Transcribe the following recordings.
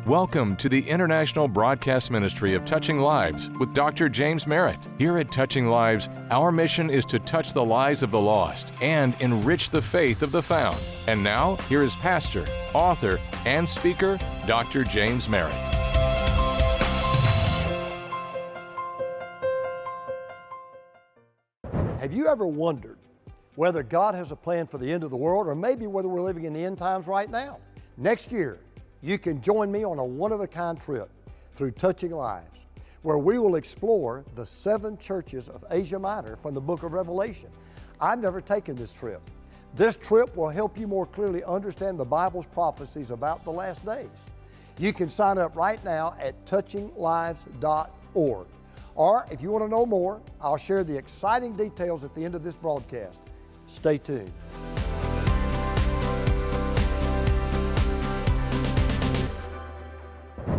Welcome to the International Broadcast Ministry of Touching Lives with Dr. James Merritt. Here at Touching Lives, our mission is to touch the lives of the lost and enrich the faith of the found. And now, here is pastor, author, and speaker, Dr. James Merritt. Have you ever wondered whether God has a plan for the end of the world, or maybe whether we're living in the end times right now? Next year, you can join me on a one-of-a-kind trip through Touching Lives, where we will explore the 7 churches of Asia Minor from the book of Revelation. I've never taken this trip. This trip will help you more clearly understand the Bible's prophecies about the last days. You can sign up right now at touchinglives.org. Or if you want to know more, I'll share the exciting details at the end of this broadcast. Stay tuned.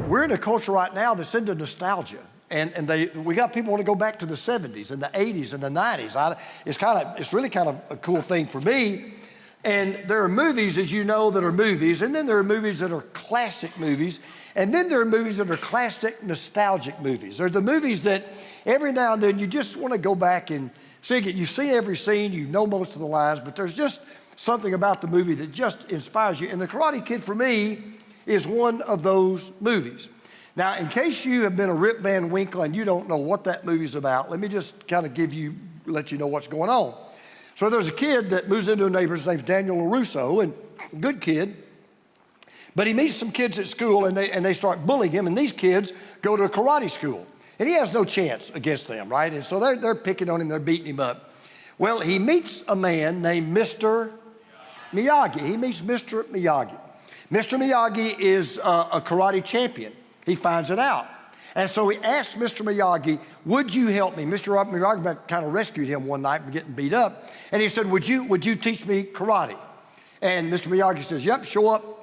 We're in a culture right now that's into nostalgia. We got people want to go back to the 70s and the 80s and the 90s. It's really kind of a cool thing for me. And there are movies, as you know, that are movies, and then there are movies that are classic movies, and then there are movies that are classic nostalgic movies. They're the movies that every now and then you just want to go back and see it. You've seen every scene, you know most of the lines, but there's just something about the movie that just inspires you. And The Karate Kid, for me, is one of those movies. Now, in case you have been a Rip Van Winkle and you don't know what that movie's about, let me just kind of let you know what's going on. So there's a kid that moves into a neighborhood. His name's Daniel LaRusso, and good kid. But he meets some kids at school, and they start bullying him, and these kids go to a karate school. And he has no chance against them, right? And so they're picking on him, they're beating him up. Well, he meets a man named Mr. Miyagi. He meets Mr. Miyagi. Mr. Miyagi is a karate champion. He finds it out. And so he asks Mr. Miyagi, would you help me? Mr. Miyagi kind of rescued him one night from getting beat up. And he said, would you teach me karate? And Mr. Miyagi says, yep, show up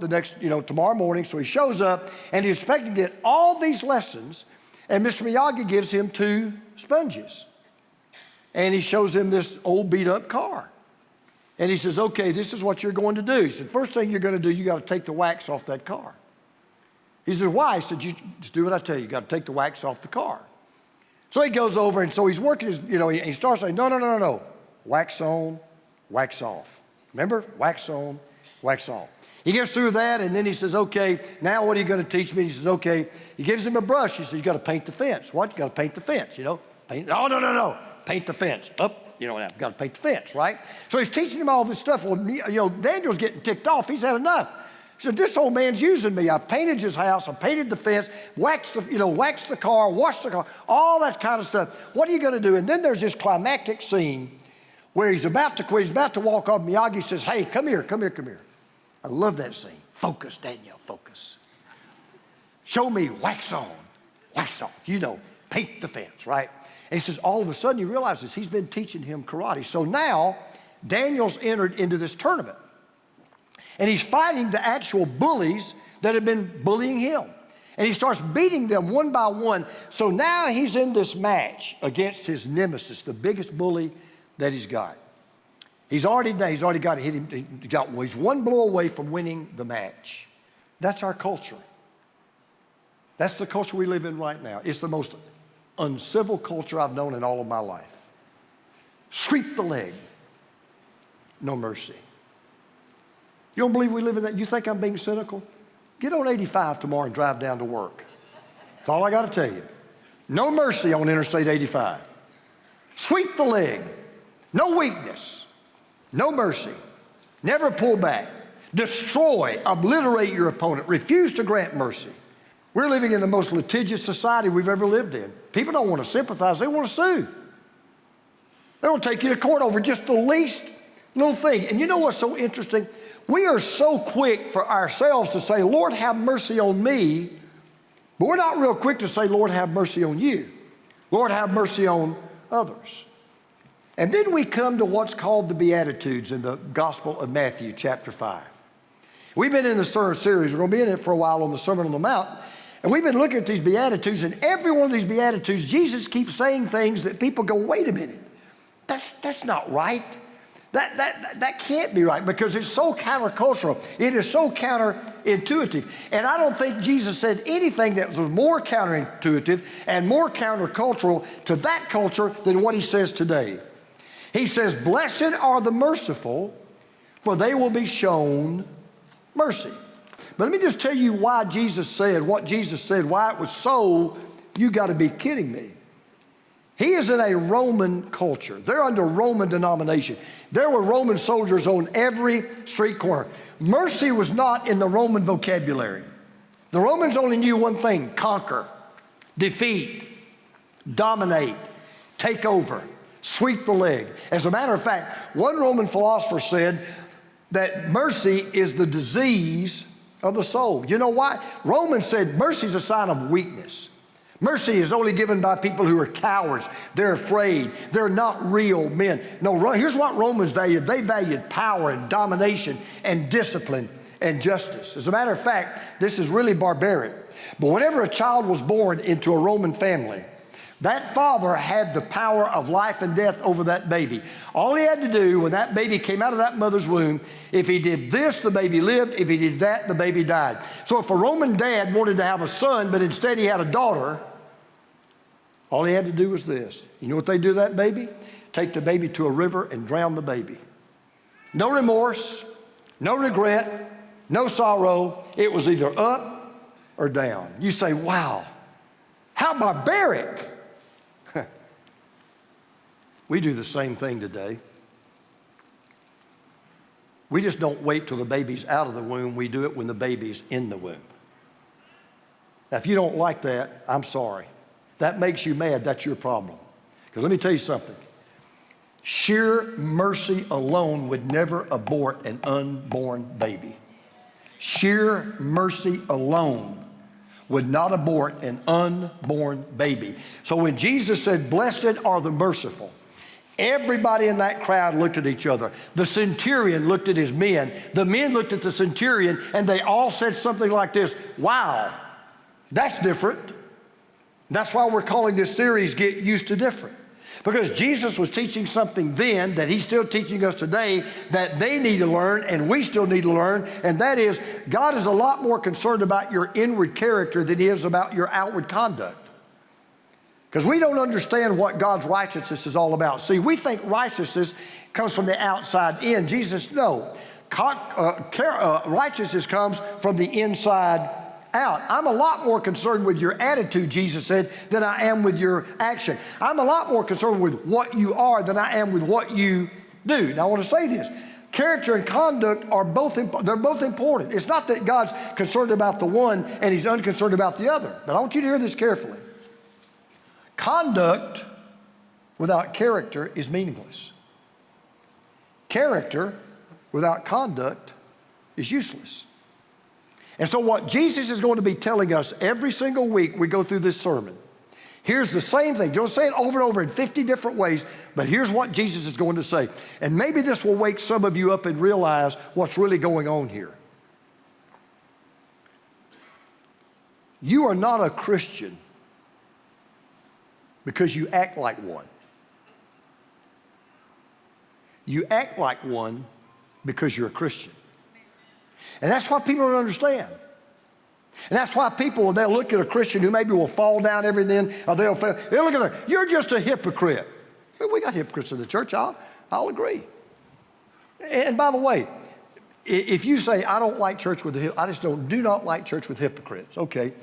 tomorrow morning. So he shows up, and he's expecting to get all these lessons. And Mr. Miyagi gives him 2 sponges. And he shows him this old beat up car. And he says, okay, this is what you're going to do. He said, first thing you're going to do, you got to take the wax off that car. He said, why? He said, you just do what I tell you. You got to take the wax off the car. So he goes over, and so he's working he starts saying, no. Wax on, wax off. Remember? Wax on, wax off. He gets through that, and then he says, okay, now what are you going to teach me? He says, okay. He gives him a brush. He says, you got to paint the fence. What? You got to paint the fence, Paint. No. Paint the fence. Up. I've got to paint the fence, right? So he's teaching him all this stuff. Well, Daniel's getting ticked off. He's had enough. He said, this old man's using me. I painted his house. I painted the fence, waxed the car, washed the car, all that kind of stuff. What are you going to do? And then there's this climactic scene where he's about to quit. He's about to walk off. Miyagi says, hey, come here. I love that scene. Focus, Daniel, focus. Show me wax on, wax off. Paint the fence, right? And he says, all of a sudden he realizes he's been teaching him karate. So now Daniel's entered into this tournament. And he's fighting the actual bullies that have been bullying him. And he starts beating them one by one. So now he's in this match against his nemesis, the biggest bully that he's got. He's already got hit him. He's one blow away from winning the match. That's our culture. That's the culture we live in right now. It's the most uncivil culture I've known in all of my life. Sweep the leg. No mercy. You don't believe we live in that? You think I'm being cynical? Get on 85 tomorrow and drive down to work. That's all I got to tell you. No mercy on Interstate 85. Sweep the leg. No weakness. No mercy. Never pull back. Destroy, obliterate your opponent. Refuse to grant mercy. We're living in the most litigious society we've ever lived in. People don't want to sympathize. They want to sue. They want to take you to court over just the least little thing. And you know what's so interesting? We are so quick for ourselves to say, Lord, have mercy on me. But we're not real quick to say, Lord, have mercy on you. Lord, have mercy on others. And then we come to what's called the Beatitudes in the Gospel of Matthew, chapter 5. We've been in the sermon series. We're going to be in it for a while on the Sermon on the Mount. And we've been looking at these Beatitudes, and every one of these Beatitudes, Jesus keeps saying things that people go, wait a minute, that's not right. That can't be right because it's so countercultural. It is so counterintuitive. And I don't think Jesus said anything that was more counterintuitive and more countercultural to that culture than what he says today. He says, blessed are the merciful, for they will be shown mercy. But let me just tell you why Jesus said what Jesus said, why it was so. You got to be kidding me. He is in a Roman culture. They're under Roman denomination. There were Roman soldiers on every street corner. Mercy was not in the Roman vocabulary. The Romans only knew one thing: conquer, defeat, dominate, take over, sweep the leg. As a matter of fact, one Roman philosopher said that mercy is the disease of the soul. You know why? Romans said mercy is a sign of weakness. Mercy is only given by people who are cowards. They're afraid. They're not real men. No, here's what Romans valued. They valued power and domination and discipline and justice. As a matter of fact, this is really barbaric. But whenever a child was born into a Roman family, that father had the power of life and death over that baby. All he had to do when that baby came out of that mother's womb, if he did this, the baby lived. If he did that, the baby died. So if a Roman dad wanted to have a son, but instead he had a daughter, all he had to do was this. You know what they do to that baby? Take the baby to a river and drown the baby. No remorse, no regret, no sorrow. It was either up or down. You say, wow, how barbaric. We do the same thing today. We just don't wait till the baby's out of the womb. We do it when the baby's in the womb. Now, if you don't like that, I'm sorry. That makes you mad, that's your problem. Because let me tell you something. Sheer mercy alone would never abort an unborn baby. Sheer mercy alone would not abort an unborn baby. So when Jesus said, blessed are the merciful, everybody in that crowd looked at each other. The centurion looked at his men. The men looked at the centurion, and they all said something like this: wow, that's different. That's why we're calling this series Get Used to Different. Because Jesus was teaching something then that he's still teaching us today that they need to learn and we still need to learn, and that is God is a lot more concerned about your inward character than he is about your outward conduct. Because we don't understand what God's righteousness is all about. See, we think righteousness comes from the outside in. Jesus, no. Righteousness comes from the inside out. I'm a lot more concerned with your attitude, Jesus said, than I am with your action. I'm a lot more concerned with what you are than I am with what you do. Now, I want to say this. Character and conduct are they're both important. It's not that God's concerned about the one and he's unconcerned about the other. But I want you to hear this carefully. Conduct without character is meaningless. Character without conduct is useless. And so what Jesus is going to be telling us every single week we go through this sermon, here's the same thing. You'll say it over and over in 50 different ways, but here's what Jesus is going to say. And maybe this will wake some of you up and realize what's really going on here. You are not a Christian because you act like one. You act like one because you're a Christian. And that's what people don't understand. And that's why people, when they'll look at a Christian who maybe will fall down every then, or they'll look at them, you're just a hypocrite. We got hypocrites in the church, I'll agree. And by the way, if you say, I don't like church with do not like church with hypocrites, okay.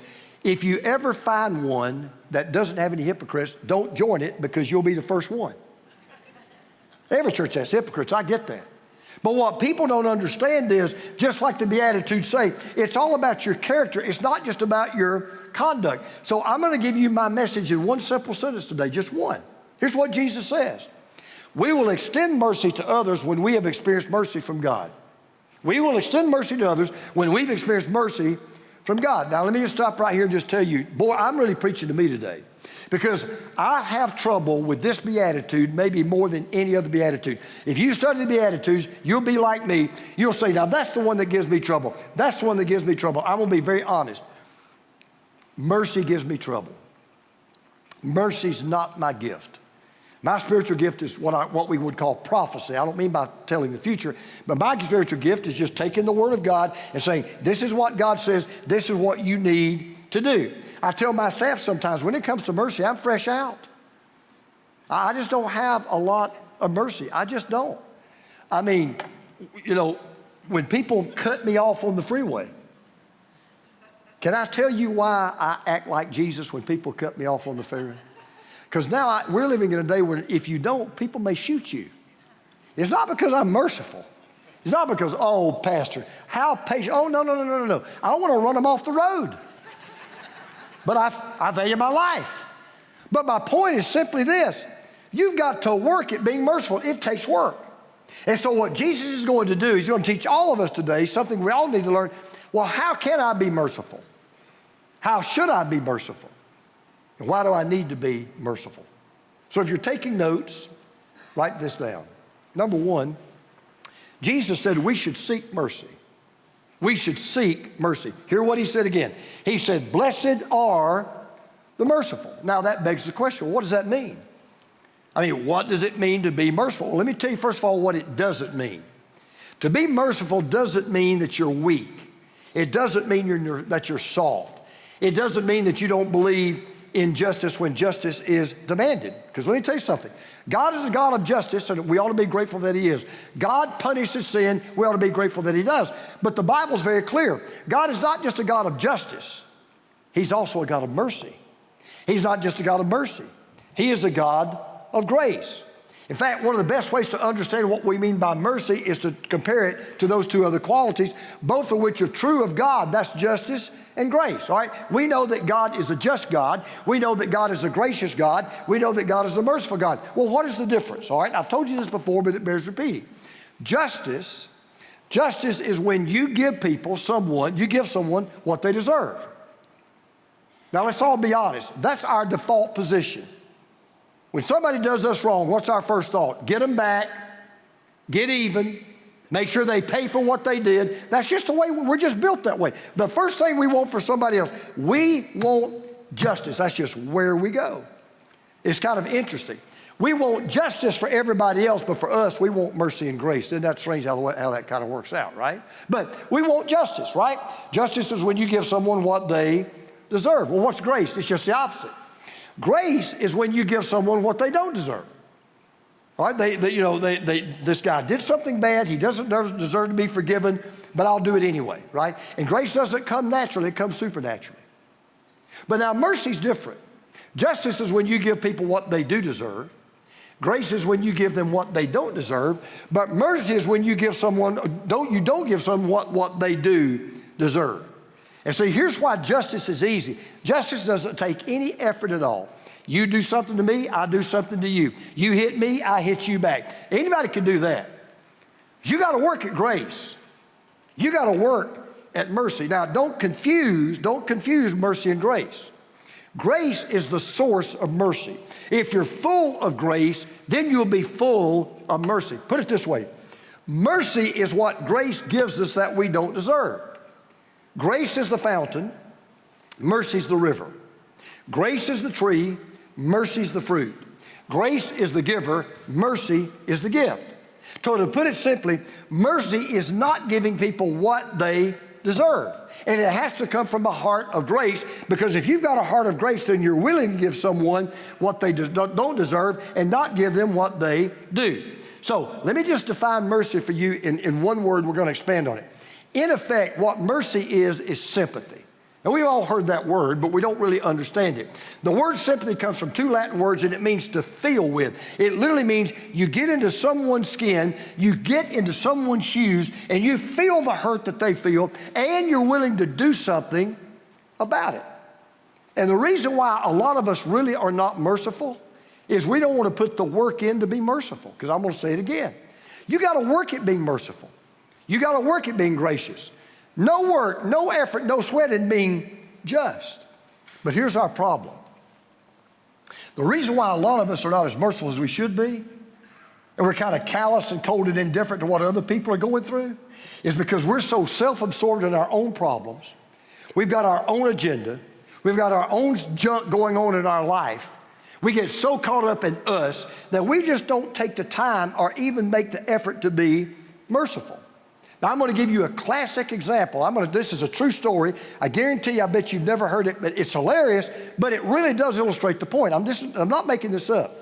If you ever find one that doesn't have any hypocrites, don't join it because you'll be the first one. Every church has hypocrites, I get that. But what people don't understand is, just like the Beatitudes say, it's all about your character. It's not just about your conduct. So I'm going to give you my message in one simple sentence today, just one. Here's what Jesus says. We will extend mercy to others when we have experienced mercy from God. We will extend mercy to others when we've experienced mercy from God. Now, let me just stop right here and just tell you, boy, I'm really preaching to me today. Because I have trouble with this beatitude maybe more than any other beatitude. If you study the Beatitudes, you'll be like me. You'll say, now that's the one that gives me trouble. That's the one that gives me trouble. I'm going to be very honest. Mercy gives me trouble. Mercy's not my gift. My spiritual gift is what we would call prophecy. I don't mean by telling the future, but my spiritual gift is just taking the Word of God and saying, this is what God says, this is what you need to do. I tell my staff sometimes, when it comes to mercy, I'm fresh out. I just don't have a lot of mercy. I just don't. I mean, you know, when people cut me off on the freeway, can I tell you why I act like Jesus when people cut me off on the freeway? Because now we're living in a day where if you don't, people may shoot you. It's not because I'm merciful. It's not because, oh, Pastor, how patient. Oh, no. I don't want to run them off the road. But I value my life. But my point is simply this. You've got to work at being merciful. It takes work. And so what Jesus is going to do, he's going to teach all of us today something we all need to learn. Well, how can I be merciful? How should I be merciful? And why do I need to be merciful? So if you're taking notes, write this down. Number one, Jesus said we should seek mercy. We should seek mercy. Hear what he said again. He said, blessed are the merciful. Now that begs the question, what does that mean? I mean, what does it mean to be merciful? Well, let me tell you first of all what it doesn't mean. To be merciful doesn't mean that you're weak. It doesn't mean that you're soft. It doesn't mean that you don't believe in justice when justice is demanded. Because let me tell you something. God is a God of justice, and we ought to be grateful that he is. God punishes sin. We ought to be grateful that he does. But the Bible's very clear. God is not just a God of justice. He's also a God of mercy. He's not just a God of mercy. He is a God of grace. In fact, one of the best ways to understand what we mean by mercy is to compare it to those two other qualities, both of which are true of God. That's justice and grace, all right? We know that God is a just God. We know that God is a gracious God. We know that God is a merciful God. Well, what is the difference, all right? I've told you this before, but it bears repeating. Justice is when you give someone what they deserve. Now, let's all be honest. That's our default position. When somebody does us wrong, what's our first thought? Get them back, get even, make sure they pay for what they did. That's just the way we're just built that way. The first thing we want for somebody else, we want justice. That's just where we go. It's kind of interesting. We want justice for everybody else, but for us, we want mercy and grace. Isn't that strange how that kind of works out, right? But we want justice, right? Justice is when you give someone what they deserve. Well, what's grace? It's just the opposite. Grace is when you give someone what they don't deserve. All right, this guy did something bad. He doesn't deserve to be forgiven, but I'll do it anyway, right? And grace doesn't come naturally, it comes supernaturally. But now mercy's different. Justice is when you give people what they do deserve. Grace is when you give them what they don't deserve. But mercy is when you give someone, you don't give someone what they do deserve. And so here's why justice is easy. Justice doesn't take any effort at all. You do something to me, I do something to you. You hit me, I hit you back. Anybody can do that. You got to work at grace. You got to work at mercy. Now, don't confuse mercy and grace. Grace is the source of mercy. If you're full of grace, then you'll be full of mercy. Put it this way. Mercy is what grace gives us that we don't deserve. Grace is the fountain, mercy is the river. Grace is the tree, mercy is the fruit. Grace is the giver, mercy is the gift. So to put it simply, mercy is not giving people what they deserve. And it has to come from a heart of grace, because if you've got a heart of grace, then you're willing to give someone what they don't deserve and not give them what they do. So let me just define mercy for you in one word. We're going to expand on it. In effect, what mercy is sympathy. Now, we've all heard that word, but we don't really understand it. The word sympathy comes from two Latin words, and it means to feel with. It literally means you get into someone's skin, you get into someone's shoes, and you feel the hurt that they feel, and you're willing to do something about it. And the reason why a lot of us really are not merciful is we don't want to put the work in to be merciful, because I'm going to say it again. You got to work at being merciful. You got to work at being gracious. No work, no effort, no sweat in being just. But here's our problem. The reason why a lot of us are not as merciful as we should be, and we're kind of callous and cold and indifferent to what other people are going through, is because we're so self-absorbed in our own problems. We've got our own agenda. We've got our own junk going on in our life. We get so caught up in us that we just don't take the time or even make the effort to be merciful. Now, I'm going to give you a classic example. This is a true story. I guarantee you, I bet you've never heard it, but it's hilarious, but it really does illustrate the point. I'm not making this up.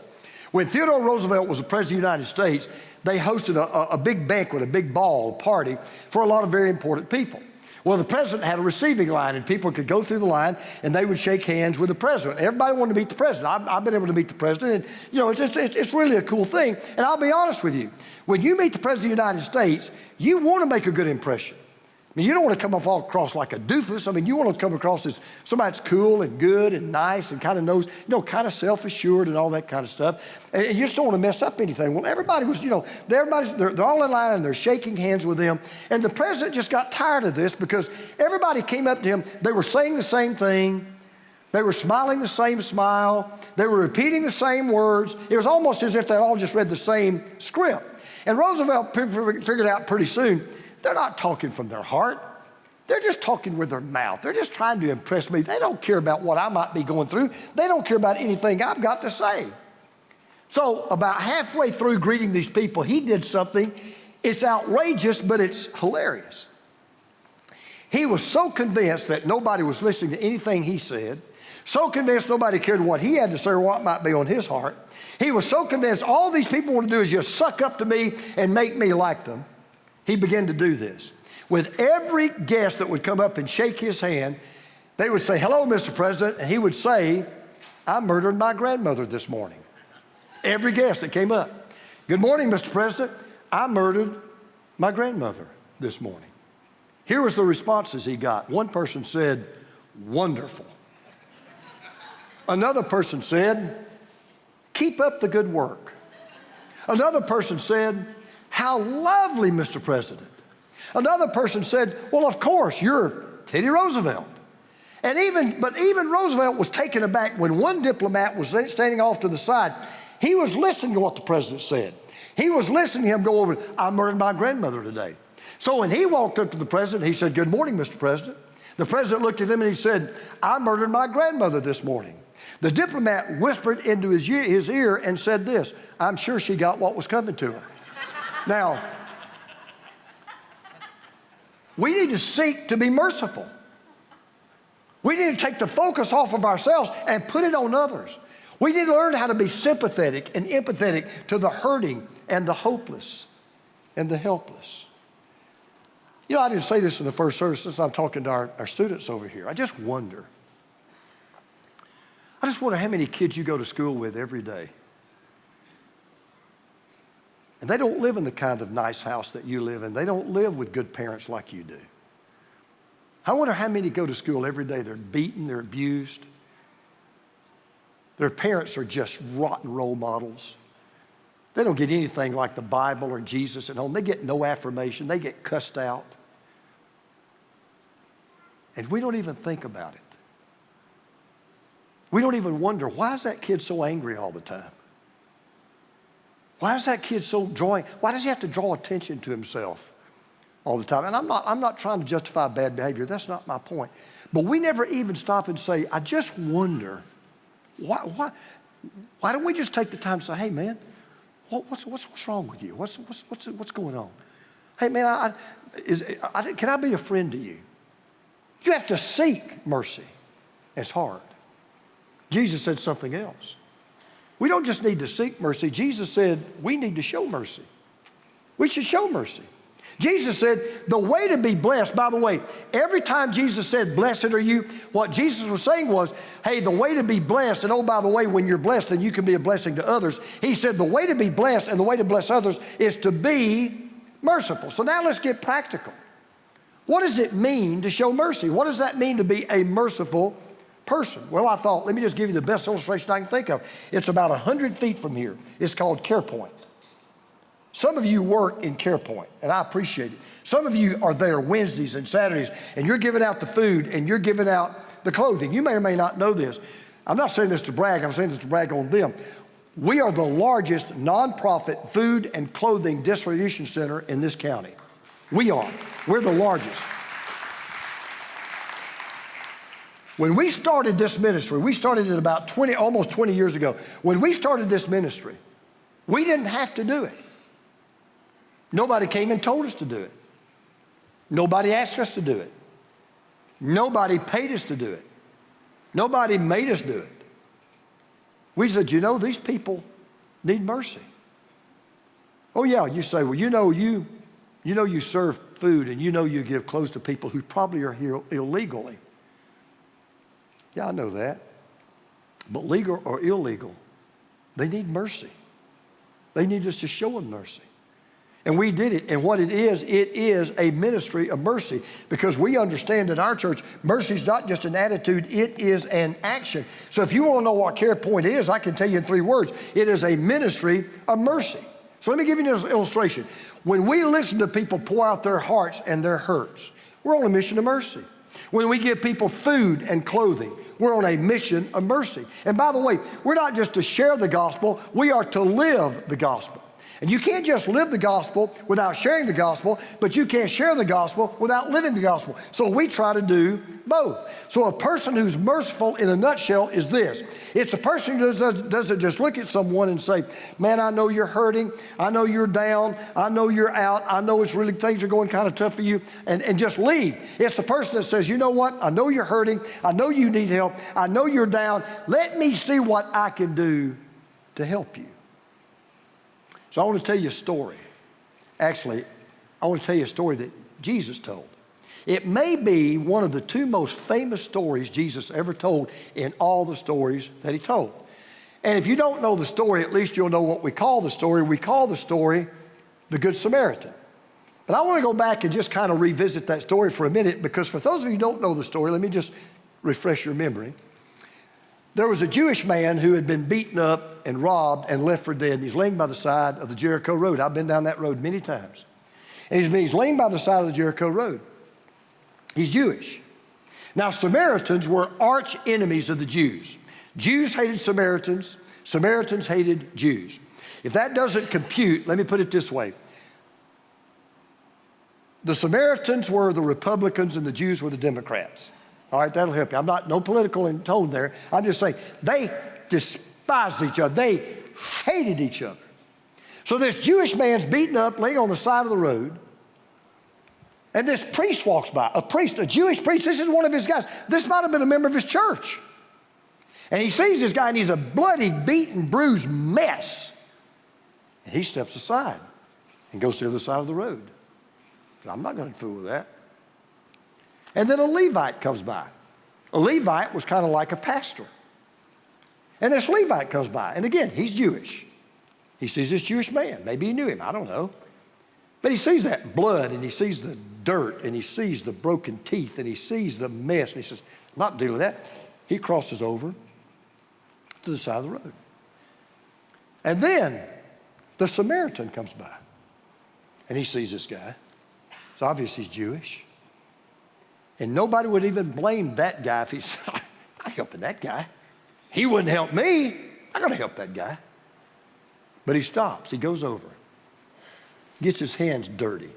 When Theodore Roosevelt was the President of the United States, they hosted a big banquet, a big ball, a party for a lot of very important people. Well, the president had a receiving line, and people could go through the line, and they would shake hands with the president. Everybody wanted to meet the president. I've been able to meet the president, and it's really a cool thing. And I'll be honest with you, when you meet the president of the United States, you want to make a good impression. I mean, you don't want to come across like a doofus. I mean, you want to come across as somebody that's cool and good and nice and kind of knows, kind of self-assured and all that kind of stuff. And you just don't want to mess up anything. Well, everybody was, they're all in line and they're shaking hands with them. And the president just got tired of this because everybody came up to him. They were saying the same thing. They were smiling the same smile. They were repeating the same words. It was almost as if they all just read the same script. And Roosevelt figured out pretty soon, they're not talking from their heart. They're just talking with their mouth. They're just trying to impress me. They don't care about what I might be going through. They don't care about anything I've got to say. So about halfway through greeting these people, he did something. It's outrageous, but it's hilarious. He was so convinced that nobody was listening to anything he said, so convinced nobody cared what he had to say or what might be on his heart. He was so convinced all these people want to do is just suck up to me and make me like them. He began to do this. With every guest that would come up and shake his hand, they would say, "Hello, Mr. President," and he would say, "I murdered my grandmother this morning." Every guest that came up. "Good morning, Mr. President. I murdered my grandmother this morning." Here was the responses he got. One person said, "Wonderful." Another person said, "Keep up the good work." Another person said, "How lovely, Mr. President." Another person said, "Well, of course, you're Teddy Roosevelt." But even Roosevelt was taken aback when one diplomat was standing off to the side. He was listening to what the president said. He was listening to him go over, "I murdered my grandmother today." So when he walked up to the president, he said, "Good morning, Mr. President." The president looked at him and he said, "I murdered my grandmother this morning." The diplomat whispered into his ear and said this, "I'm sure she got what was coming to her." Now, we need to seek to be merciful. We need to take the focus off of ourselves and put it on others. We need to learn how to be sympathetic and empathetic to the hurting and the hopeless and the helpless. I didn't say this in the first service since I'm talking to our students over here. I just wonder how many kids you go to school with every day. And they don't live in the kind of nice house that you live in. They don't live with good parents like you do. I wonder how many go to school every day. They're beaten, they're abused. Their parents are just rotten role models. They don't get anything like the Bible or Jesus at home. They get no affirmation. They get cussed out. And we don't even think about it. We don't even wonder, why is that kid so angry all the time? Why is that kid so drawing? Why does he have to draw attention to himself all the time? And I'm not trying to justify bad behavior. That's not my point. But we never even stop and say, I just wonder, why don't we just take the time to say, hey, man, what's wrong with you? What's going on? Hey, man, can I be a friend to you? You have to seek mercy. It's hard. Jesus said something else. We don't just need to seek mercy. Jesus said we need to show mercy. We should show mercy. Jesus said the way to be blessed, by the way, every time Jesus said, blessed are you, what Jesus was saying was, hey, the way to be blessed, and oh, by the way, when you're blessed, then you can be a blessing to others. He said the way to be blessed and the way to bless others is to be merciful. So now let's get practical. What does it mean to show mercy? What does that mean to be a merciful person? Well, I thought, let me just give you the best illustration I can think of. It's about 100 feet from here. It's called CarePoint. Some of you work in CarePoint, and I appreciate it. Some of you are there Wednesdays and Saturdays, and you're giving out the food, and you're giving out the clothing. You may or may not know this. I'm not saying this to brag. I'm saying this to brag on them. We are the largest nonprofit food and clothing distribution center in this county. We are. We're the largest. When we started this ministry, we started it about almost 20 years ago. When we started this ministry, we didn't have to do it. Nobody came and told us to do it. Nobody asked us to do it. Nobody paid us to do it. Nobody made us do it. We said, you know, these people need mercy. Oh yeah, you say, well, you know you serve food and you know you give clothes to people who probably are here illegally. Yeah, I know that. But legal or illegal, they need mercy. They need us to show them mercy. And we did it. And what it is a ministry of mercy, because we understand in our church, mercy is not just an attitude, it is an action. So if you want to know what Care Point is, I can tell you in 3 words. It is a ministry of mercy. So let me give you an illustration. When we listen to people pour out their hearts and their hurts, we're on a mission of mercy. When we give people food and clothing, we're on a mission of mercy. And by the way, we're not just to share the gospel, we are to live the gospel. And you can't just live the gospel without sharing the gospel, but you can't share the gospel without living the gospel. So we try to do both. So a person who's merciful in a nutshell is this. It's a person who doesn't just look at someone and say, man, I know you're hurting. I know you're down. I know you're out. I know it's really, things are going kind of tough for you, and just leave. It's the person that says, you know what? I know you're hurting. I know you need help. I know you're down. Let me see what I can do to help you. So I want to tell you a story. Actually, I want to tell you a story that Jesus told. It may be one of the 2 most famous stories Jesus ever told in all the stories that he told. And if you don't know the story, at least you'll know what we call the story. We call the story the Good Samaritan. But I want to go back and just kind of revisit that story for a minute, because for those of you who don't know the story, let me just refresh your memory. There was a Jewish man who had been beaten up and robbed and left for dead. And he's laying by the side of the Jericho road. I've been down that road many times. And he's laying by the side of the Jericho road. He's Jewish. Now, Samaritans were arch enemies of the Jews. Jews hated Samaritans. Samaritans hated Jews. If that doesn't compute, let me put it this way. The Samaritans were the Republicans and the Jews were the Democrats. All right, that'll help you. I'm not, no political in tone there. I'm just saying they despised each other. They hated each other. So this Jewish man's beaten up, laying on the side of the road, and this priest walks by, a Jewish priest. This is one of his guys. This might have been a member of his church. And he sees this guy, and he's a bloody, beaten, bruised mess. And he steps aside and goes to the other side of the road. I'm not going to fool with that. And then a Levite comes by. A Levite was kind of like a pastor. And this Levite comes by. And again, he's Jewish. He sees this Jewish man. Maybe he knew him. I don't know. But he sees that blood, and he sees the dirt, and he sees the broken teeth, and he sees the mess. And he says, I'm not dealing with that. He crosses over to the side of the road. And then the Samaritan comes by. And he sees this guy. It's obvious he's Jewish. And nobody would even blame that guy if he's not helping that guy. He wouldn't help me. I gotta help that guy. But he stops. He goes over, gets his hands dirty,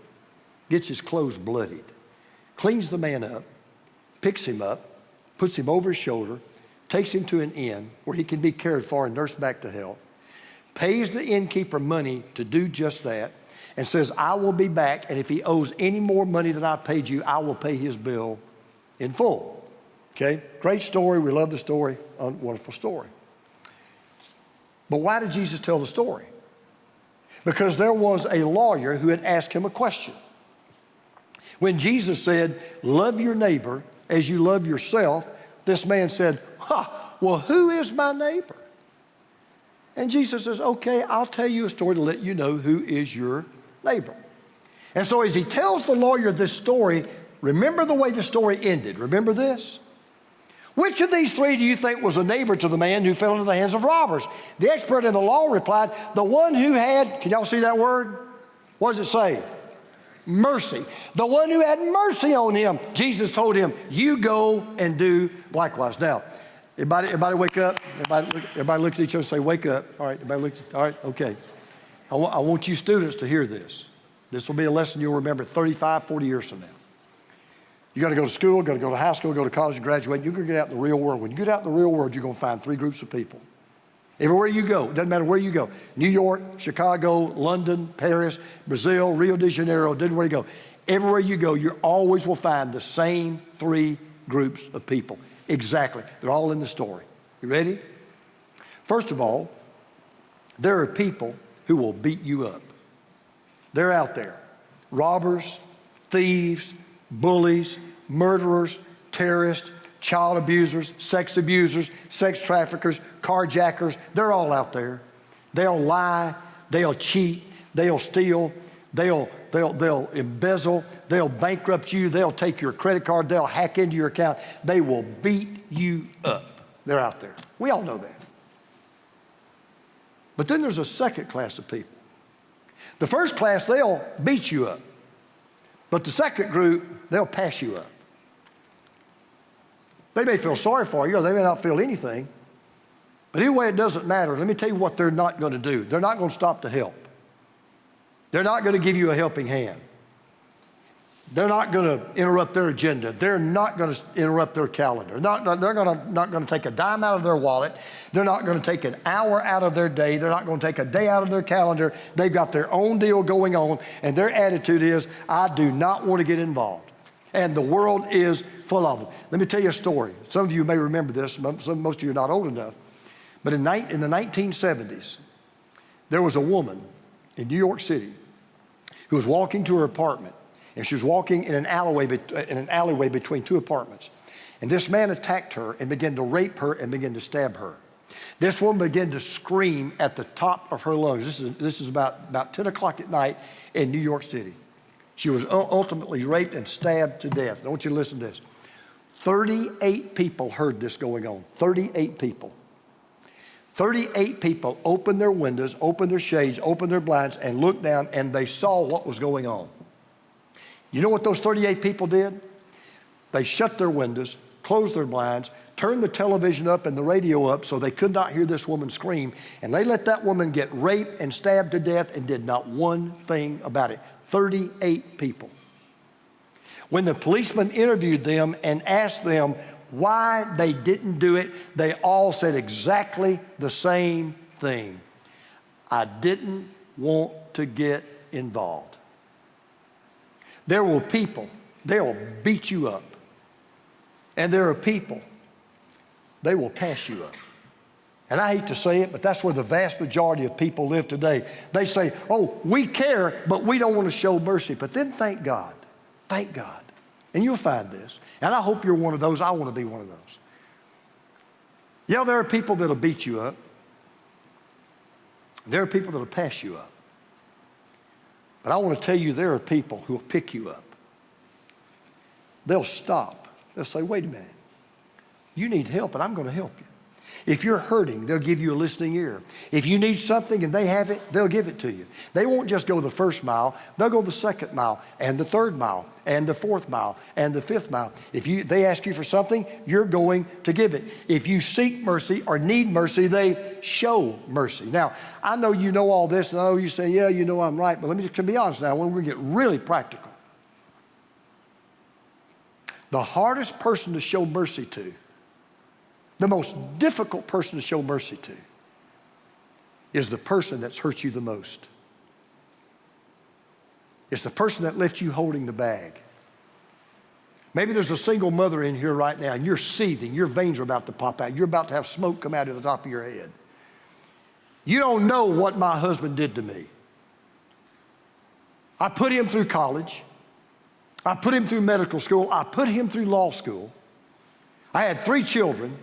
gets his clothes bloodied, cleans the man up, picks him up, puts him over his shoulder, takes him to an inn where he can be cared for and nursed back to health, pays the innkeeper money to do just that, and says, I will be back, and if he owes any more money than I paid you, I will pay his bill in full. Okay? Great story. We love the story. Wonderful story. But why did Jesus tell the story? Because there was a lawyer who had asked him a question. When Jesus said, love your neighbor as you love yourself, this man said, well, who is my neighbor? And Jesus says, okay, I'll tell you a story to let you know who is your neighbor. And so as he tells the lawyer this story, remember the way the story ended. Remember this? Which of these 3 do you think was a neighbor to the man who fell into the hands of robbers? The expert in the law replied, the one who had, can y'all see that word? What does it say? Mercy. The one who had mercy on him. Jesus told him, you go and do likewise. Now, everybody wake up. Everybody look at each other and say, wake up. All right, everybody look. All right, okay. I want you students to hear this. This will be a lesson you'll remember 35, 40 years from now. You got to go to school, got to go to high school, go to college, graduate. You're going to get out in the real world. When you get out in the real world, you're going to find three groups of people. Everywhere you go, doesn't matter where you go. New York, Chicago, London, Paris, Brazil, Rio de Janeiro, doesn't matter where you go. Everywhere you go, you always will find the same three groups of people. Exactly. They're all in the story. You ready? First of all, there are people who will beat you up. They're out there. Robbers, thieves, bullies, murderers, terrorists, child abusers, sex traffickers, carjackers. They're all out there. They'll lie, they'll cheat, they'll steal, they'll embezzle, they'll bankrupt you, they'll take your credit card, they'll hack into your account. They will beat you up. They're out there. We all know that. But then there's a second class of people. The first class, they'll beat you up. But the second group, they'll pass you up. They may feel sorry for you, or they may not feel anything. But anyway, it doesn't matter. Let me tell you what they're not going to do. They're not going to stop to help. They're not going to give you a helping hand. They're not going to interrupt their agenda. They're not going to interrupt their calendar. They're not going to take a dime out of their wallet. They're not going to take an hour out of their day. They're not going to take a day out of their calendar. They've got their own deal going on, and their attitude is, I do not want to get involved. And the world is full of them. Let me tell you a story. Some of you may remember this. Most of you are not old enough. But in the 1970s, there was a woman in New York City who was walking to her apartment. And she was walking in an alleyway between two apartments. And this man attacked her and began to rape her and began to stab her. This woman began to scream at the top of her lungs. This is about 10 o'clock at night in New York City. She was ultimately raped and stabbed to death. I want you to listen to this. 38 people heard this going on. 38 people. 38 people opened their windows, opened their shades, opened their blinds, and looked down, and they saw what was going on. You know what those 38 people did? They shut their windows, closed their blinds, turned the television up and the radio up so they could not hear this woman scream, and they let that woman get raped and stabbed to death and did not one thing about it. 38 people. When the policeman interviewed them and asked them why they didn't do it, they all said exactly the same thing. I didn't want to get involved. There will people, they will beat you up. And there are people, they will pass you up. And I hate to say it, but that's where the vast majority of people live today. They say, oh, we care, but we don't want to show mercy. But then thank God, and you'll find this. And I hope you're one of those. I want to be one of those. Yeah, there are people that'll beat you up. There are people that'll pass you up. But I want to tell you, there are people who will pick you up. They'll stop. They'll say, wait a minute. You need help, and I'm going to help you. If you're hurting, they'll give you a listening ear. If you need something and they have it, they'll give it to you. They won't just go the first mile. They'll go the second mile and the third mile and the fourth mile and the fifth mile. If they ask you for something, you're going to give it. If you seek mercy or need mercy, they show mercy. Now, I know you know all this, and I know you say, yeah, you know I'm right, but let me just be honest now, when we get really practical. The hardest person to show mercy to, the most difficult person to show mercy to, is the person that's hurt you the most. It's the person that left you holding the bag. Maybe there's a single mother in here right now, and you're seething, your veins are about to pop out, you're about to have smoke come out of the top of your head. You don't know what my husband did to me. I put him through college. I put him through medical school. I put him through law school. I had 3 children.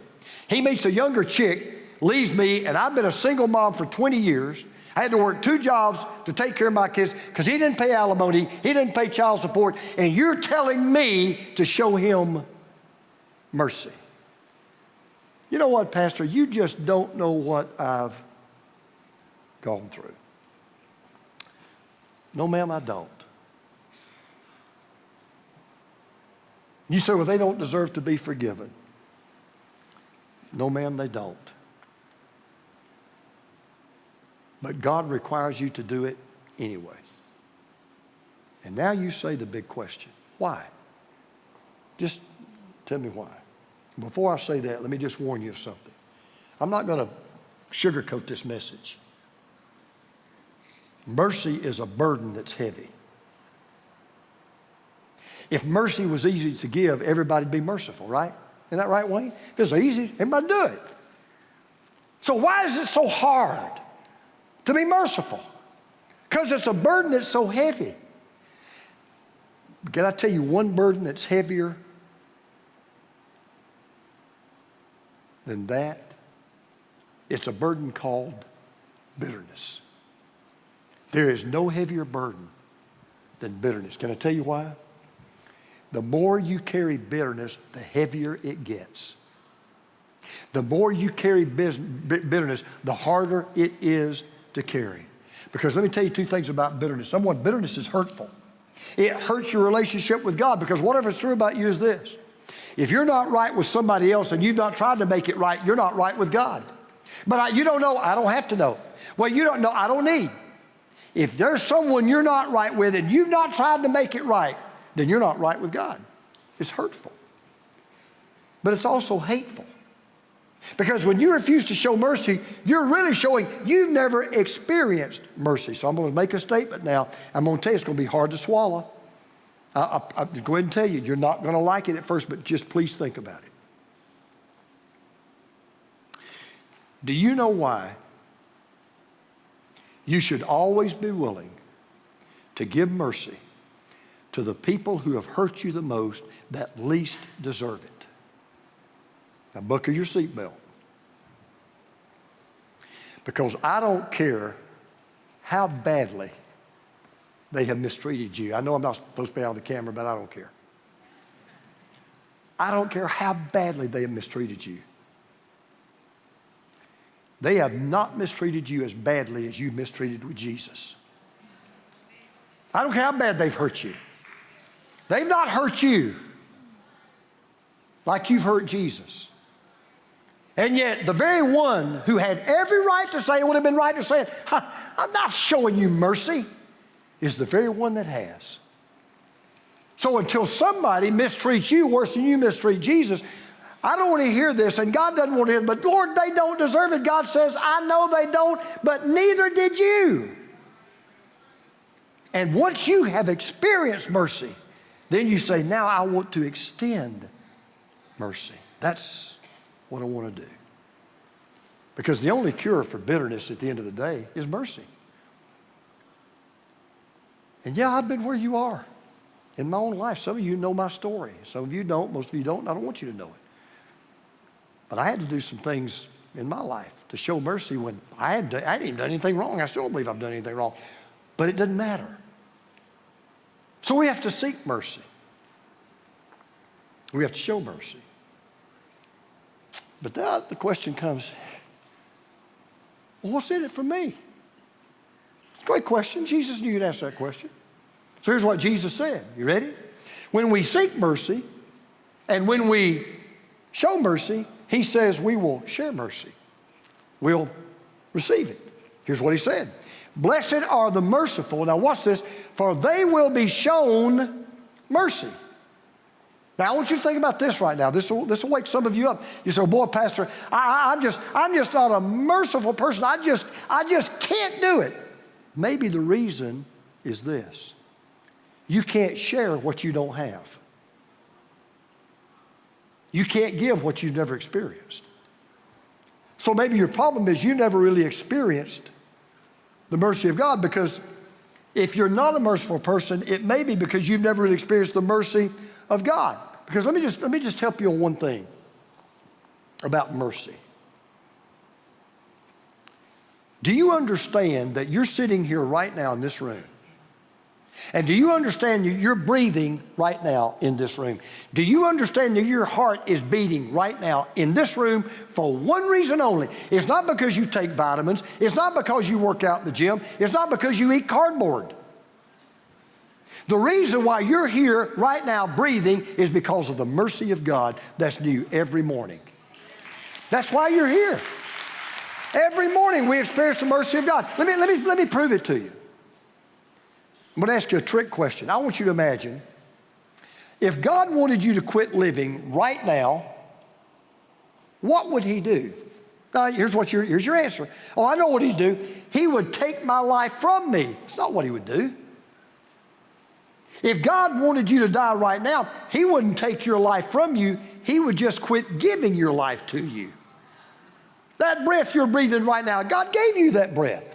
He meets a younger chick, leaves me, and I've been a single mom for 20 years. I had to work 2 jobs to take care of my kids because he didn't pay alimony, he didn't pay child support, and you're telling me to show him mercy. You know what, Pastor? You just don't know what I've gone through. No, ma'am, I don't. You say, well, they don't deserve to be forgiven. No, ma'am, they don't. But God requires you to do it anyway. And now you say the big question, why? Just tell me why. Before I say that, let me just warn you of something. I'm not going to sugarcoat this message. Mercy is a burden that's heavy. If mercy was easy to give, everybody'd be merciful, right? Isn't that right, Wayne? If it's easy, everybody do it. So why is it so hard to be merciful? Because it's a burden that's so heavy. Can I tell you one burden that's heavier than that? It's a burden called bitterness. There is no heavier burden than bitterness. Can I tell you why? The more you carry bitterness, the heavier it gets. The more you carry bitterness, the harder it is to carry. Because let me tell you two things about bitterness. Number one, bitterness is hurtful. It hurts your relationship with God, because whatever's true about you is this. If you're not right with somebody else and you've not tried to make it right, you're not right with God. But you don't know, I don't have to know. Well, you don't know, I don't need. If there's someone you're not right with and you've not tried to make it right, then you're not right with God. It's hurtful. But it's also hateful. Because when you refuse to show mercy, you're really showing you've never experienced mercy. So I'm going to make a statement now. I'm going to tell you it's going to be hard to swallow. I'll go ahead and tell you, you're not going to like it at first, but just please think about it. Do you know why you should always be willing to give mercy to the people who have hurt you the most that least deserve it? Now buckle your seatbelt. Because I don't care how badly they have mistreated you. I know I'm not supposed to be on the camera, but I don't care. I don't care how badly they have mistreated you. They have not mistreated you as badly as you mistreated with Jesus. I don't care how bad they've hurt you. They've not hurt you like you've hurt Jesus. And yet, the very one who had every right to say, it would have been right to say it, I'm not showing you mercy, is the very one that has. So until somebody mistreats you worse than you mistreat Jesus, I don't want to hear this, and God doesn't want to hear it, but Lord, they don't deserve it. God says, I know they don't, but neither did you. And once you have experienced mercy, then you say, now I want to extend mercy. That's what I want to do. Because the only cure for bitterness at the end of the day is mercy. And yeah, I've been where you are in my own life. Some of you know my story. Some of you don't. Most of you don't. I don't want you to know it. But I had to do some things in my life to show mercy when I hadn't even done anything wrong. I still don't believe I've done anything wrong. But it doesn't matter. So we have to seek mercy. We have to show mercy. But now the question comes, well, what's in it for me? Great question. Jesus knew you'd ask that question. So here's what Jesus said. You ready? When we seek mercy and when we show mercy, he says we will share mercy. We'll receive it. Here's what he said. Blessed are the merciful. Now watch this. For they will be shown mercy. Now I want you to think about this right now. This will wake some of you up. You say, oh, boy, Pastor, I'm just not a merciful person. I just can't do it. Maybe the reason is this. You can't share what you don't have. You can't give what you've never experienced. So maybe your problem is you never really experienced the mercy of God, because if you're not a merciful person, it may be because you've never really experienced the mercy of God. Because let me just help you on one thing about mercy. Do you understand that you're sitting here right now in this room? And do you understand you're breathing right now in this room? Do you understand that your heart is beating right now in this room for one reason only? It's not because you take vitamins. It's not because you work out in the gym. It's not because you eat cardboard. The reason why you're here right now breathing is because of the mercy of God that's new every morning. That's why you're here. Every morning we experience the mercy of God. Let me prove it to you. I'm going to ask you a trick question. I want you to imagine If God wanted you to quit living right now, what would he do? Now, here's your answer. Oh, I know what he'd do. He would take my life from me. It's not what he would do. If God wanted you to die right now, he wouldn't take your life from you. He would just quit giving your life to you. That breath you're breathing right now, God gave you that breath.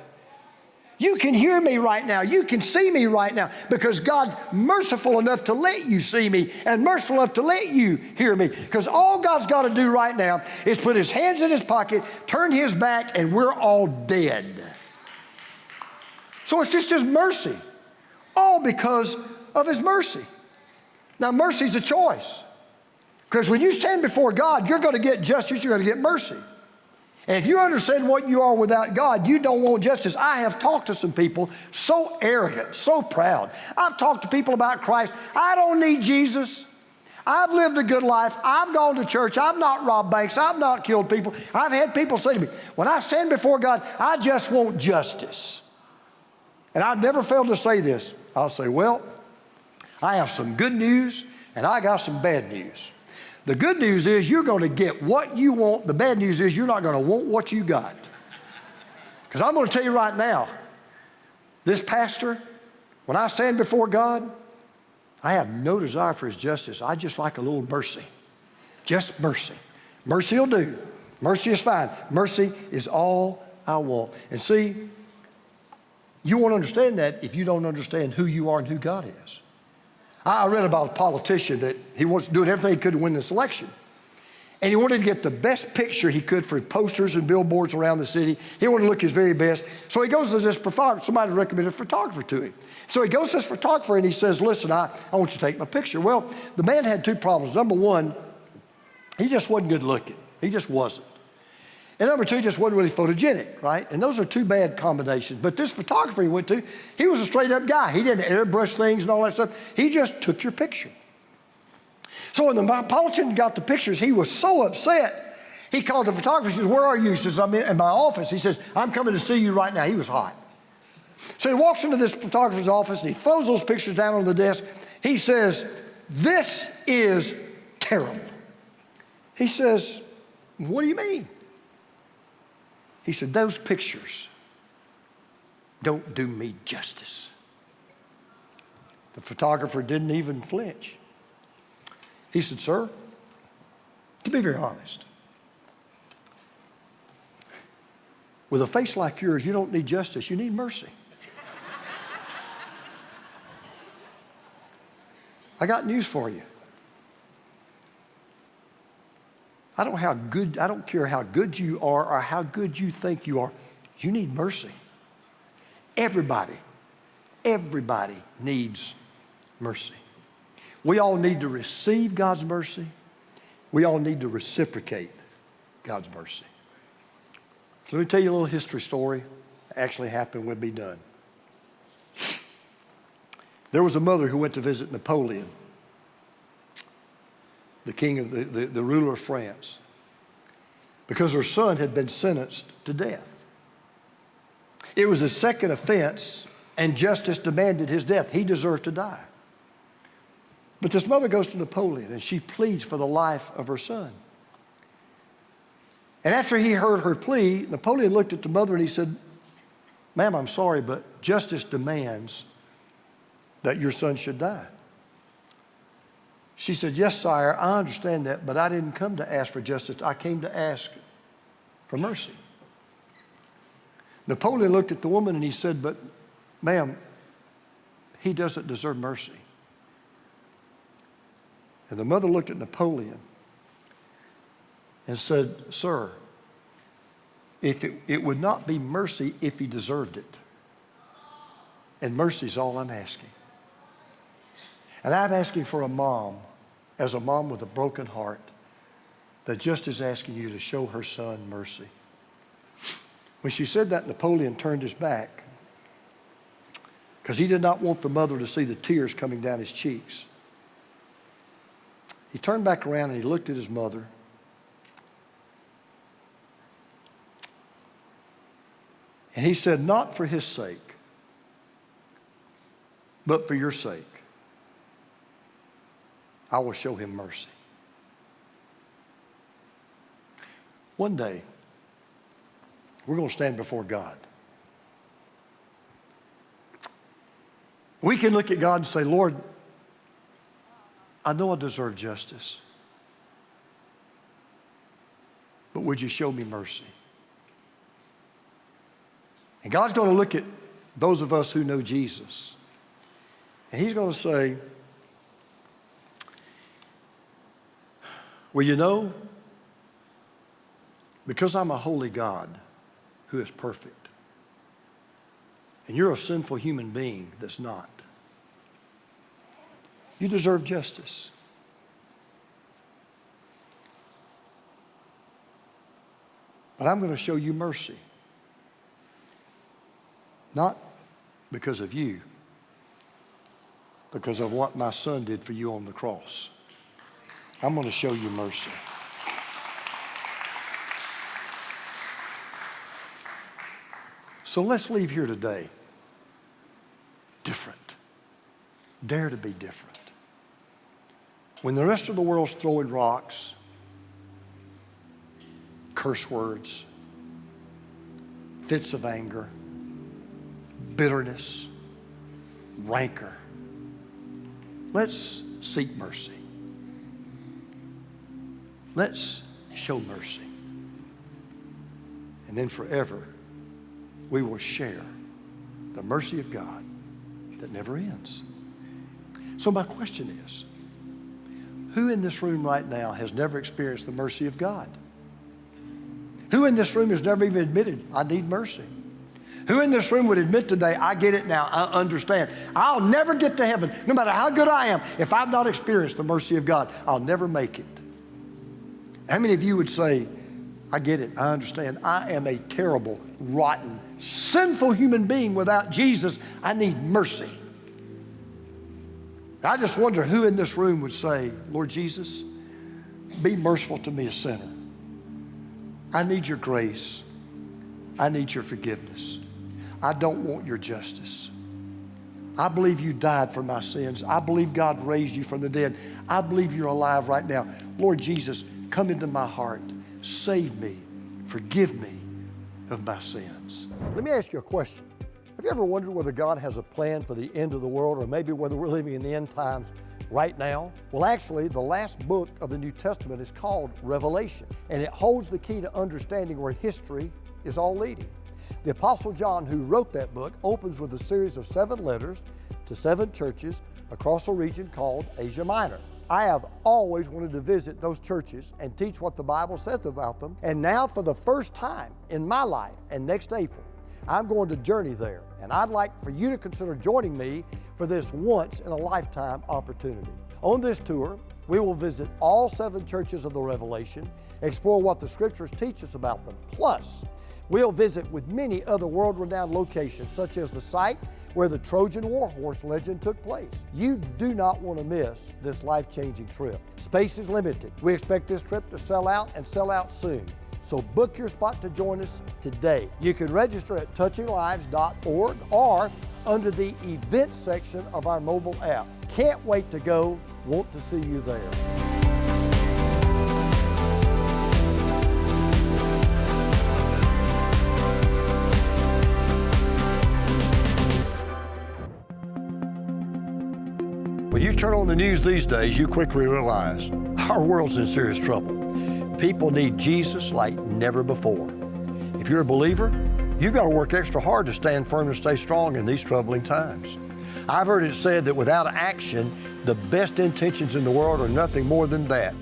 You can hear me right now. You can see me right now because God's merciful enough to let you see me and merciful enough to let you hear me. Because all God's got to do right now is put his hands in his pocket, turn his back, and we're all dead. So it's just his mercy, all because of his mercy. Now, mercy's a choice. Because when you stand before God, you're going to get justice, you're going to get mercy. And if you understand what you are without God, you don't want justice. I have talked to some people so arrogant, so proud. I've talked to people about Christ. I don't need Jesus. I've lived a good life. I've gone to church. I've not robbed banks. I've not killed people. I've had people say to me, when I stand before God, I just want justice. And I've never failed to say this. I'll say, well, I have some good news and I got some bad news. The good news is you're going to get what you want. The bad news is you're not going to want what you got. Because I'm going to tell you right now, this pastor, when I stand before God, I have no desire for his justice. I just like a little mercy. Just mercy. Mercy will do. Mercy is fine. Mercy is all I want. And see, you won't understand that if you don't understand who you are and who God is. I read about a politician that he was doing everything he could to win this election. And he wanted to get the best picture he could for posters and billboards around the city. He wanted to look his very best. So he goes to this photographer. Somebody recommended a photographer to him. So he goes to this photographer and he says, listen, I want you to take my picture. Well, the man had two problems. Number one, he just wasn't good looking. He just wasn't. And number two, he just wasn't really photogenic, right? And those are two bad combinations. But this photographer he went to, he was a straight up guy. He didn't airbrush things and all that stuff. He just took your picture. So when the politician got the pictures, he was so upset. He called the photographer. He says, where are you? He says, I'm in my office. He says, I'm coming to see you right now. He was hot. So he walks into this photographer's office and he throws those pictures down on the desk. He says, this is terrible. He says, what do you mean? He said, those pictures don't do me justice. The photographer didn't even flinch. He said, sir, to be very honest, with a face like yours, you don't need justice, you need mercy. I got news for you. I don't care how good you are or how good you think you are. You need mercy. Everybody needs mercy. We all need to receive God's mercy. We all need to reciprocate God's mercy. So let me tell you a little history story. It actually happened, we'll be done. There was a mother who went to visit Napoleon, the king of the ruler of France, because her son had been sentenced to death. It was his second offense, and justice demanded his death. He deserved to die. But this mother goes to Napoleon, and she pleads for the life of her son. And after he heard her plea, Napoleon looked at the mother and he said, ma'am, I'm sorry, but justice demands that your son should die. She said, yes, sire, I understand that, but I didn't come to ask for justice. I came to ask for mercy. Napoleon looked at the woman and he said, but ma'am, he doesn't deserve mercy. And the mother looked at Napoleon and said, sir, it would not be mercy if he deserved it. And mercy is all I'm asking. And I'm asking for a mom, as a mom with a broken heart, that just is asking you to show her son mercy. When she said that, Napoleon turned his back because he did not want the mother to see the tears coming down his cheeks. He turned back around and he looked at his mother. And he said, not for his sake, but for your sake. I will show him mercy. One day, we're going to stand before God. We can look at God and say, Lord, I know I deserve justice, but would you show me mercy? And God's going to look at those of us who know Jesus, and he's going to say, well, you know, because I'm a holy God who is perfect, and you're a sinful human being that's not, you deserve justice. But I'm going to show you mercy. Not because of you, because of what my son did for you on the cross. I'm going to show you mercy. So let's leave here today different. Dare to be different. When the rest of the world's throwing rocks, curse words, fits of anger, bitterness, rancor, let's seek mercy. Let's show mercy. And then forever, we will share the mercy of God that never ends. So my question is, who in this room right now has never experienced the mercy of God? Who in this room has never even admitted, I need mercy? Who in this room would admit today, I get it now, I understand. I'll never get to heaven, no matter how good I am. If I've not experienced the mercy of God, I'll never make it. How many of you would say, I get it, I understand. I am a terrible, rotten, sinful human being without Jesus. I need mercy. I just wonder who in this room would say, Lord Jesus, be merciful to me, a sinner. I need your grace. I need your forgiveness. I don't want your justice. I believe you died for my sins. I believe God raised you from the dead. I believe you're alive right now. Lord Jesus, come into my heart. Save me. Forgive me of my sins. Let me ask you a question. Have you ever wondered whether God has a plan for the end of the world, or maybe whether we're living in the end times right now? Well, actually, the last book of the New Testament is called Revelation, and it holds the key to understanding where history is all leading. The Apostle John, who wrote that book, opens with a series of 7 letters to 7 churches across a region called Asia Minor. I have always wanted to visit those churches and teach what the Bible says about them, and now for the first time in my life, and next April, I'm going to journey there, and I'd like for you to consider joining me for this once-in-a-lifetime opportunity. On this tour, we will visit all 7 churches of the Revelation, explore what the Scriptures teach us about them. Plus, we'll visit with many other world-renowned locations, such as the site where the Trojan war horse legend took place. You do not want to miss this life-changing trip. Space is limited. We expect this trip to sell out and sell out soon. So book your spot to join us today. You can register at touchinglives.org or under the events section of our mobile app. Can't wait to go. Want to see you there. When you turn on the news these days, you quickly realize our world's in serious trouble. People need Jesus like never before. If you're a believer, you've got to work extra hard to stand firm and stay strong in these troubling times. I've heard it said that without action, the best intentions in the world are nothing more than that,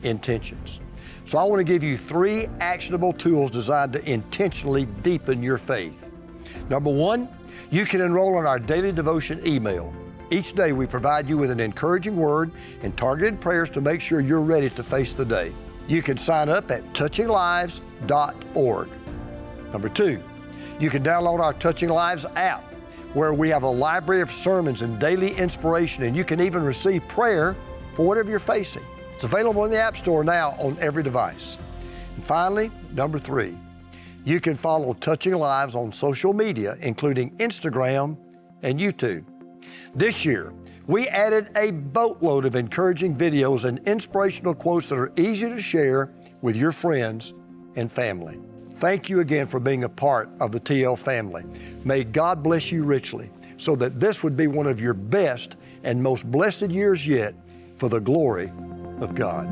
intentions. So I want to give you 3 actionable tools designed to intentionally deepen your faith. Number 1, you can enroll in our daily devotion email. Each day we provide you with an encouraging word and targeted prayers to make sure you're ready to face the day. You can sign up at touchinglives.org. Number 2, you can download our Touching Lives app, where we have a library of sermons and daily inspiration, and you can even receive prayer for whatever you're facing. It's available in the App Store now on every device. And finally, number 3, you can follow Touching Lives on social media, including Instagram and YouTube. This year, We added a boatload of encouraging videos and inspirational quotes that are easy to share with your friends and family. Thank you again for being a part of the TL family. May God bless you richly so that this would be one of your best and most blessed years yet for the glory of God.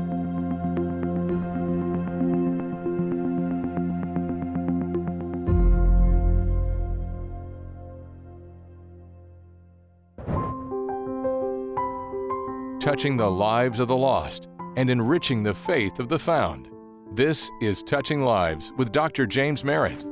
Touching the lives of the lost and enriching the faith of the found. This is Touching Lives with Dr. James Merritt.